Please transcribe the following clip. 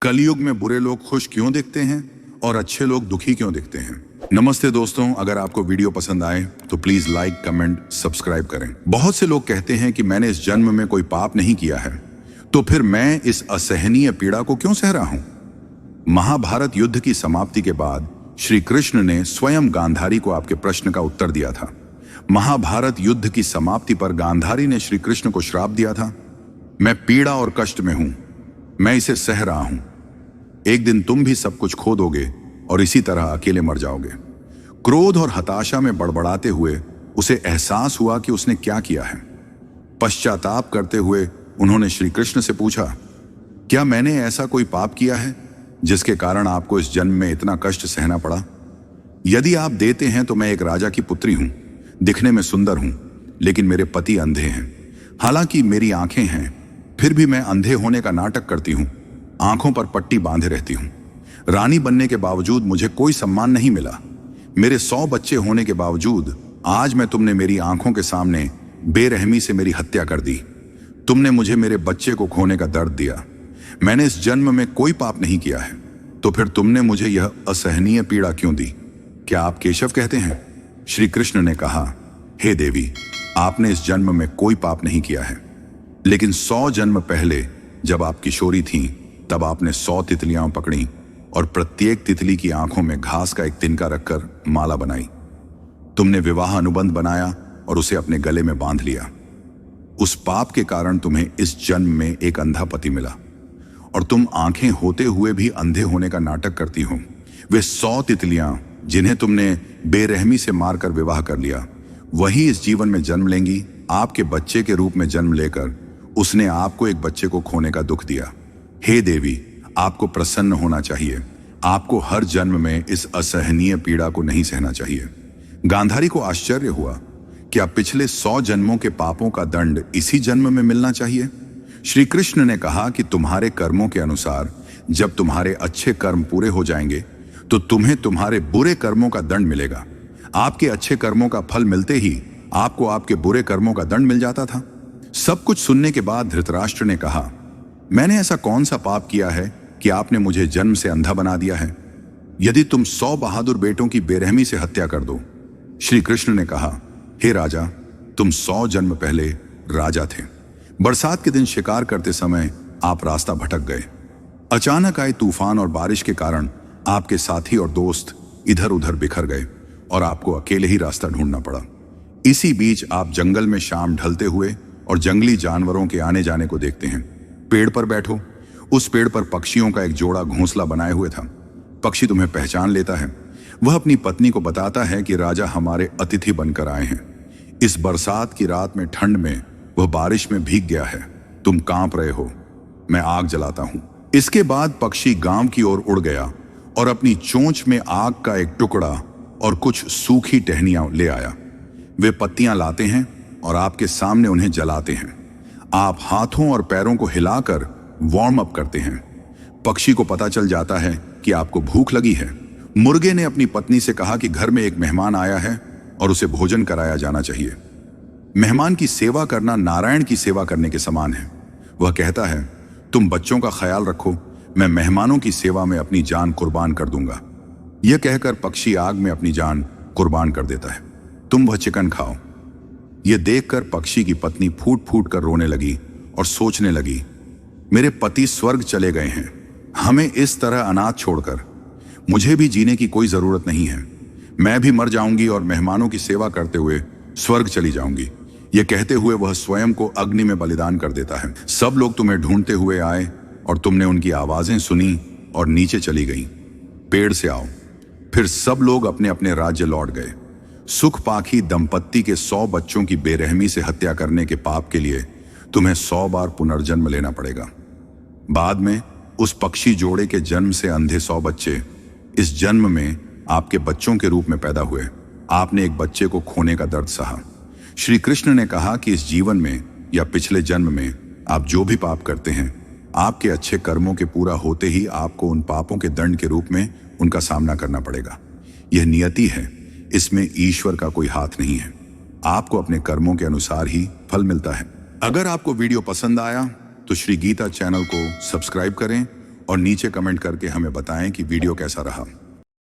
कलयुग में बुरे लोग खुश क्यों दिखते हैं और अच्छे लोग दुखी क्यों दिखते हैं। नमस्ते दोस्तों, अगर आपको वीडियो पसंद आए तो प्लीज लाइक, कमेंट, सब्सक्राइब करें। बहुत से लोग कहते हैं कि मैंने इस जन्म में कोई पाप नहीं किया है, तो फिर मैं इस असहनीय पीड़ा को क्यों सह रहा हूं। महाभारत युद्ध की समाप्ति के बाद श्री कृष्ण ने स्वयं गांधारी को आपके प्रश्न का उत्तर दिया था। महाभारत युद्ध की समाप्ति पर गांधारी ने श्री कृष्ण को श्राप दिया था, मैं पीड़ा और कष्ट में हूं, मैं इसे सह रहा हूं। एक दिन तुम भी सब कुछ खो दोगे और इसी तरह अकेले मर जाओगे। क्रोध और हताशा में बड़बड़ाते हुए उसे एहसास हुआ कि उसने क्या किया है। पश्चाताप करते हुए उन्होंने श्री कृष्ण से पूछा, क्या मैंने ऐसा कोई पाप किया है जिसके कारण आपको इस जन्म में इतना कष्ट सहना पड़ा। यदि आप देते हैं तो मैं एक राजा की पुत्री हूं, दिखने में सुंदर हूं, लेकिन मेरे पति अंधे हैं। हालांकि मेरी आंखें हैं, फिर भी मैं अंधे होने का नाटक करती हूं, आंखों पर पट्टी बांधे रहती हूं। रानी बनने के बावजूद मुझे कोई सम्मान नहीं मिला। मेरे 100 बच्चे होने के बावजूद आज तुमने मेरी आंखों के सामने बेरहमी से मेरी हत्या कर दी। तुमने मुझे मेरे बच्चे को खोने का दर्द दिया। मैंने इस जन्म में कोई पाप नहीं किया है, तो फिर तुमने मुझे यह असहनीय पीड़ा क्यों दी। क्या आप केशव कहते हैं। श्री कृष्ण ने कहा, हे देवी, आपने इस जन्म में कोई पाप नहीं किया है, लेकिन 100 जन्म पहले जब आप किशोरी थीं, तब आपने 100 तितलियां पकड़ी और प्रत्येक तितली की आंखों में घास का एक तिनका रखकर माला बनाई। तुमने विवाह अनुबंध बनाया और उसे अपने गले में बांध लिया। उस पाप के कारण तुम्हें इस जन्म में एक अंधा पति मिला और तुम आंखें होते हुए भी अंधे होने का नाटक करती हो। वे 100 तितलियां जिन्हें तुमने बेरहमी से मारकर विवाह कर लिया, वही इस जीवन में जन्म लेंगी। आपके बच्चे के रूप में जन्म लेकर उसने आपको एक बच्चे को खोने का दुख दिया। हे देवी, आपको प्रसन्न होना चाहिए। आपको हर जन्म में इस असहनीय पीड़ा को नहीं सहना चाहिए। गांधारी को आश्चर्य हुआ, क्या पिछले 100 जन्मों के पापों का दंड इसी जन्म में मिलना चाहिए। श्री कृष्ण ने कहा कि तुम्हारे कर्मों के अनुसार जब तुम्हारे अच्छे कर्म पूरे हो जाएंगे तो तुम्हें तुम्हारे बुरे कर्मों का दंड मिलेगा। आपके अच्छे कर्मों का फल मिलते ही आपको आपके बुरे कर्मों का दंड मिल जाता था। सब कुछ सुनने के बाद धृतराष्ट्र ने कहा, मैंने ऐसा कौन सा पाप किया है कि आपने मुझे जन्म से अंधा बना दिया है। यदि तुम 100 बहादुर बेटों की बेरहमी से हत्या कर दो। श्री कृष्ण ने कहा, हे राजा, तुम 100 जन्म पहले राजा थे। बरसात के दिन शिकार करते समय आप रास्ता भटक गए। अचानक आए तूफान और बारिश के कारण आपके साथी और दोस्त इधर उधर बिखर गए और आपको अकेले ही रास्ता ढूंढना पड़ा। इसी बीच आप जंगल में शाम ढलते हुए और जंगली जानवरों के आने जाने को देखते हैं। पेड़ पर बैठो। उस पेड़ पर पक्षियों का एक जोड़ा घोंसला बनाए हुए था। पक्षी तुम्हें पहचान लेता है। वह अपनी पत्नी को बताता है कि राजा हमारे अतिथि बनकर आए हैं। इस बरसात की रात में ठंड में वह बारिश में भीग गया है। तुम कांप रहे हो, मैं आग जलाता हूं। इसके बाद पक्षी गांव की ओर उड़ गया और अपनी चोंच में आग का एक टुकड़ा और कुछ सूखी टहनियां ले आया। वे पत्तियां लाते हैं और आपके सामने उन्हें जलाते हैं। आप हाथों और पैरों को हिलाकर वार्म अप करते हैं। पक्षी को पता चल जाता है कि आपको भूख लगी है। मुर्गे ने अपनी पत्नी से कहा कि घर में एक मेहमान आया है और उसे भोजन कराया जाना चाहिए। मेहमान की सेवा करना नारायण की सेवा करने के समान है। वह कहता है, तुम बच्चों का ख्याल रखो, मैं मेहमानों की सेवा में अपनी जान कुर्बान कर दूंगा। यह कहकर पक्षी आग में अपनी जान कुर्बान कर देता है। तुम वह चिकन खाओ। यह देखकर पक्षी की पत्नी फूट फूट कर रोने लगी और सोचने लगी, मेरे पति स्वर्ग चले गए हैं, हमें इस तरह अनाथ छोड़कर। मुझे भी जीने की कोई जरूरत नहीं है। मैं भी मर जाऊंगी और मेहमानों की सेवा करते हुए स्वर्ग चली जाऊंगी। यह कहते हुए वह स्वयं को अग्नि में बलिदान कर देता है। सब लोग तुम्हें ढूंढते हुए आए और तुमने उनकी आवाजें सुनी और नीचे चली गई, पेड़ से आओ। फिर सब लोग अपने अपने राज्य लौट गए। सुखपाखी दंपत्ति के 100 बच्चों की बेरहमी से हत्या करने के पाप के लिए तुम्हें 100 बार पुनर्जन्म लेना पड़ेगा। बाद में उस पक्षी जोड़े के जन्म से अंधे 100 बच्चे इस जन्म में आपके बच्चों के रूप में पैदा हुए। आपने एक बच्चे को खोने का दर्द सहा। श्री कृष्ण ने कहा कि इस जीवन में या पिछले जन्म में आप जो भी पाप करते हैं, आपके अच्छे कर्मों के पूरा होते ही आपको उन पापों के दंड के रूप में उनका सामना करना पड़ेगा। यह नियति है, इसमें ईश्वर का कोई हाथ नहीं है। आपको अपने कर्मों के अनुसार ही फल मिलता है। अगर आपको वीडियो पसंद आया तो श्री गीता चैनल को सब्सक्राइब करें और नीचे कमेंट करके हमें बताएं कि वीडियो कैसा रहा।